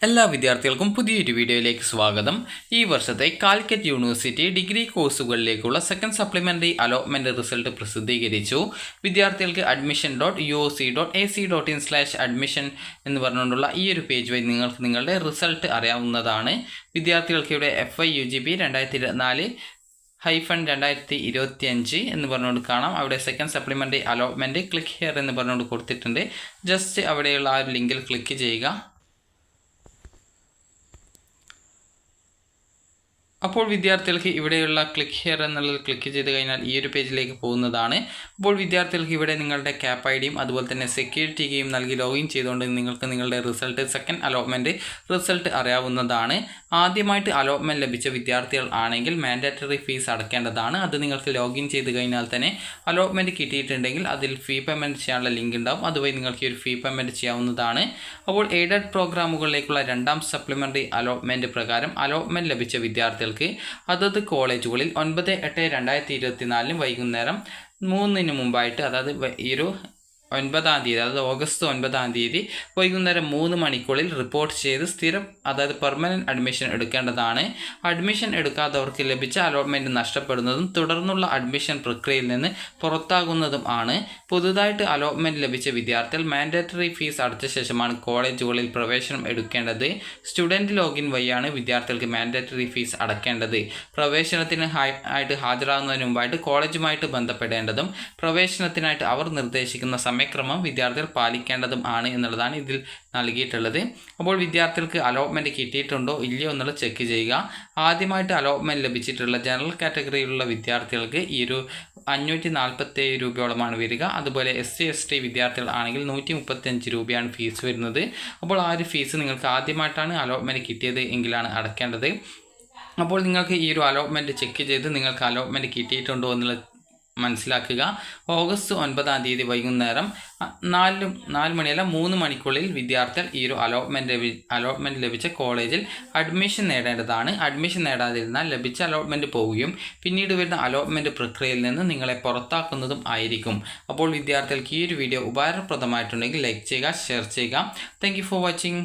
എല്ലാ വിദ്യാർത്ഥികൾക്കും പുതിയൊരു വീഡിയോയിലേക്ക് സ്വാഗതം. ഈ വർഷത്തെ കാലിക്കറ്റ് യൂണിവേഴ്സിറ്റി ഡിഗ്രി കോഴ്സുകളിലേക്കുള്ള സെക്കൻഡ് സപ്ലിമെൻ്ററി അലോട്ട്മെൻറ്റ് റിസൾട്ട് പ്രസിദ്ധീകരിച്ചു. വിദ്യാർത്ഥികൾക്ക് admission.uoc.ac.in/admission എന്ന് പറഞ്ഞുകൊണ്ടുള്ള ഈ ഒരു പേജ് വഴി നിങ്ങൾക്ക് നിങ്ങളുടെ റിസൾട്ട് അറിയാവുന്നതാണ്. വിദ്യാർത്ഥികൾക്ക് ഇവിടെ FIUGP 2024-2025 എന്ന് പറഞ്ഞുകൊണ്ട് കാണാം. അവിടെ second supplementary allotment click here എന്ന് പറഞ്ഞുകൊണ്ട് കൊടുത്തിട്ടുണ്ട്. ജസ്റ്റ് അവിടെയുള്ള ആ ഒരു ലിങ്കിൽ ക്ലിക്ക് ചെയ്യുക. അപ്പോൾ വിദ്യാർത്ഥികൾക്ക് ഇവിടെയുള്ള ക്ലിക്ക് ഹിയർ എന്നുള്ളത് ക്ലിക്ക് ചെയ്ത് കഴിഞ്ഞാൽ ഈ ഒരു പേജിലേക്ക് പോകുന്നതാണ്. അപ്പോൾ വിദ്യാർത്ഥികൾക്ക് ഇവിടെ നിങ്ങളുടെ CAP IDയും അതുപോലെ തന്നെ സെക്യൂരിറ്റി കീയും നൽകി ലോഗിൻ ചെയ്തുകൊണ്ട് നിങ്ങൾക്ക് നിങ്ങളുടെ റിസൾട്ട് സെക്കൻഡ് അലോട്ട്മെൻറ്റ് റിസൾട്ട് അറിയാവുന്നതാണ്. ആദ്യമായിട്ട് അലോട്ട്മെൻറ്റ് ലഭിച്ച വിദ്യാർത്ഥികൾ ആണെങ്കിൽ മാൻഡേറ്ററി ഫീസ് അടയ്ക്കേണ്ടതാണ്. അത് നിങ്ങൾക്ക് ലോഗിൻ ചെയ്ത് കഴിഞ്ഞാൽ തന്നെ അലോട്ട്മെൻറ്റ് കിട്ടിയിട്ടുണ്ടെങ്കിൽ അതിൽ ഫീ പേയ്മെൻറ്റ് ചെയ്യാനുള്ള ലിങ്ക് ഉണ്ടാവും. അതുവഴി നിങ്ങൾക്ക് ഈ ഒരു ഫീ പേയ്മെൻറ്റ് ചെയ്യാവുന്നതാണ്. അപ്പോൾ എയ്ഡഡ് പ്രോഗ്രാമുകളിലേക്കുള്ള രണ്ടാം സപ്ലിമെൻ്ററി അലോട്ട്മെൻറ്റ് പ്രകാരം അലോട്ട്മെൻറ്റ് ലഭിച്ച വിദ്യാർത്ഥികൾ അതത് കോളേജുകളിൽ 9/8/2024 വൈകുന്നേരം 3 മുമ്പായിട്ട്, അതായത് ഈ ഒരു 9-ാം തീയതി, അതായത് ഓഗസ്റ്റ് 9-ാം തീയതി വൈകുന്നേരം 3 മണിക്കുള്ളിൽ റിപ്പോർട്ട് ചെയ്ത് സ്ഥിരം, അതായത് പെർമനൻറ്റ് അഡ്മിഷൻ എടുക്കേണ്ടതാണ്. അഡ്മിഷൻ എടുക്കാത്തവർക്ക് ലഭിച്ച അലോട്ട്മെൻറ്റ് നഷ്ടപ്പെടുന്നതും തുടർന്നുള്ള അഡ്മിഷൻ പ്രക്രിയയിൽ നിന്ന് പുറത്താകുന്നതും ആണ്. പുതുതായിട്ട് അലോട്ട്മെൻറ്റ് ലഭിച്ച വിദ്യാർത്ഥികൾ മാൻഡേറ്ററി ഫീസ് അടച്ച ശേഷമാണ് കോളേജുകളിൽ പ്രവേശനം എടുക്കേണ്ടത്. സ്റ്റുഡൻറ്റ് ലോഗിൻ വഴിയാണ് വിദ്യാർത്ഥികൾക്ക് മാൻഡേറ്ററി ഫീസ് അടയ്ക്കേണ്ടത്. പ്രവേശനത്തിന് ആയിട്ട് ഹാജരാകുന്നതിന് മുമ്പായിട്ട് കോളേജുമായിട്ട് ബന്ധപ്പെടേണ്ടതും പ്രവേശനത്തിനായിട്ട് അവർ നിർദ്ദേശിക്കുന്ന സമയക്രമം വിദ്യാർത്ഥികൾ പാലിക്കേണ്ടതും ആണ് എന്നുള്ളതാണ് ഇതിൽ നൽകിയിട്ടുള്ളത്. അപ്പോൾ വിദ്യാർത്ഥികൾക്ക് അലോട്ട്മെൻറ്റ് കിട്ടിയിട്ടുണ്ടോ ഇല്ലയോ എന്നുള്ളത് ചെക്ക് ചെയ്യുക. ആദ്യമായിട്ട് അലോട്ട്മെൻറ്റ് ലഭിച്ചിട്ടുള്ള ജനറൽ കാറ്റഗറിയിലുള്ള വിദ്യാർത്ഥികൾക്ക് ഈ ഒരു 547 രൂപയോളമാണ് വരിക. അതുപോലെ SC/ST വിദ്യാർത്ഥികൾ ആണെങ്കിൽ 135 രൂപയാണ് ഫീസ് വരുന്നത്. അപ്പോൾ ആ ഒരു ഫീസ് നിങ്ങൾക്ക് ആദ്യമായിട്ടാണ് അലോട്ട്മെൻറ്റ് കിട്ടിയത് എങ്കിലാണ് അടയ്ക്കേണ്ടത്. അപ്പോൾ നിങ്ങൾക്ക് ഈ ഒരു അലോട്ട്മെൻറ്റ് ചെക്ക് ചെയ്ത് നിങ്ങൾക്ക് അലോട്ട്മെൻറ്റ് കിട്ടിയിട്ടുണ്ടോ എന്നുള്ളത് മനസ്സിലാക്കുക. ഓഗസ്റ്റ് 9-ാം തീയതി വൈകുന്നേരം 3 മണിക്കുള്ളിൽ വിദ്യാർത്ഥികൾ ഈ ഒരു അലോട്ട്മെൻറ്റ് ലഭിച്ച കോളേജിൽ അഡ്മിഷൻ നേടേണ്ടതാണ്. അഡ്മിഷൻ നേടാതിരുന്നാൽ ലഭിച്ച അലോട്ട്മെൻറ്റ് പോവുകയും പിന്നീട് വരുന്ന അലോട്ട്മെൻറ്റ് പ്രക്രിയയിൽ നിന്ന് നിങ്ങളെ പുറത്താക്കുന്നതും ആയിരിക്കും. അപ്പോൾ വിദ്യാർത്ഥികൾക്ക് ഈ ഒരു വീഡിയോ ഉപകാരപ്രദമായിട്ടുണ്ടെങ്കിൽ ലൈക്ക് ചെയ്യുക, ഷെയർ ചെയ്യുക. Thank you for watching.